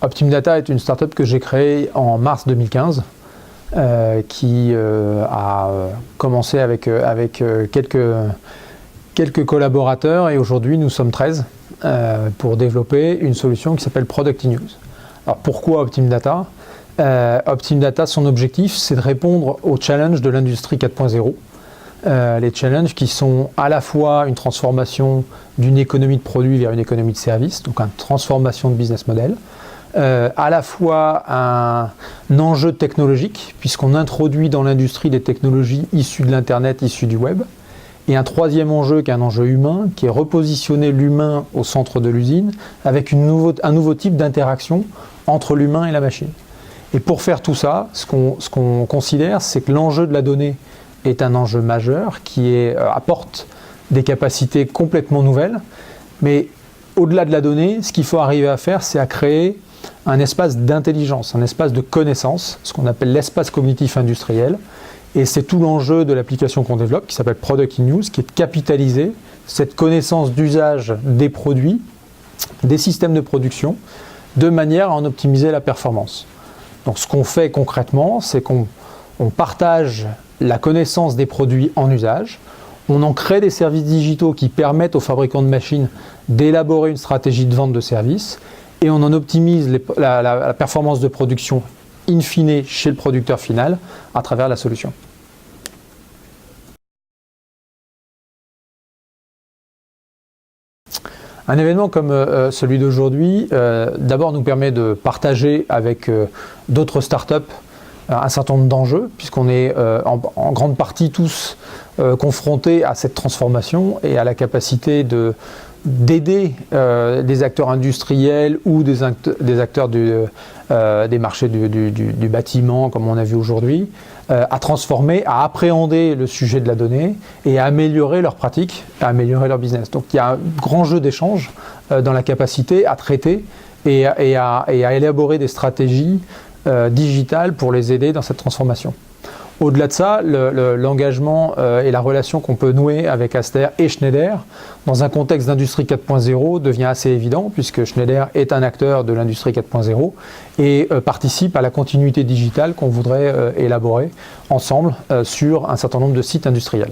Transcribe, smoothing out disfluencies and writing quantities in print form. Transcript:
Optimdata est une startup que j'ai créée en mars 2015, qui a commencé avec quelques collaborateurs, et aujourd'hui nous sommes 13 pour développer une solution qui s'appelle Product in Use. Alors pourquoi Optimdata ? Optimdata, son objectif, c'est de répondre aux challenges de l'industrie 4.0. Les challenges qui sont à la fois une transformation d'une économie de produits vers une économie de services, donc une transformation de business model, à la fois un enjeu technologique, puisqu'on introduit dans l'industrie des technologies issues de l'Internet, issues du web, et un troisième enjeu qui est un enjeu humain, qui est repositionner l'humain au centre de l'usine, avec un nouveau type d'interaction entre l'humain et la machine. Et pour faire tout ça, ce qu'on considère, c'est que l'enjeu de la donnée est un enjeu majeur qui apporte des capacités complètement nouvelles. Mais au-delà de la donnée, ce qu'il faut arriver à faire, c'est à créer un espace d'intelligence, un espace de connaissance, ce qu'on appelle l'espace cognitif industriel. Et c'est tout l'enjeu de l'application qu'on développe, qui s'appelle Product in Use, qui est de capitaliser cette connaissance d'usage des produits, des systèmes de production, de manière à en optimiser la performance. Donc ce qu'on fait concrètement, c'est qu'on partage la connaissance des produits en usage, on en crée des services digitaux qui permettent aux fabricants de machines d'élaborer une stratégie de vente de services, et on en optimise la performance de production in fine chez le producteur final à travers la solution. Un événement comme celui d'aujourd'hui, d'abord nous permet de partager avec d'autres startups un certain nombre d'enjeux, puisqu'on est en grande partie tous confrontés à cette transformation et à la capacité d'aider des acteurs industriels ou des acteurs des marchés du bâtiment, comme on a vu aujourd'hui, à transformer, à appréhender le sujet de la donnée et à améliorer leurs pratiques, à améliorer leur business. Donc il y a un grand jeu d'échange dans la capacité à traiter et à élaborer des stratégies digitales pour les aider dans cette transformation. Au-delà de ça, l'engagement et la relation qu'on peut nouer avec Aster et Schneider dans un contexte d'industrie 4.0 devient assez évident, puisque Schneider est un acteur de l'industrie 4.0 et participe à la continuité digitale qu'on voudrait élaborer ensemble sur un certain nombre de sites industriels.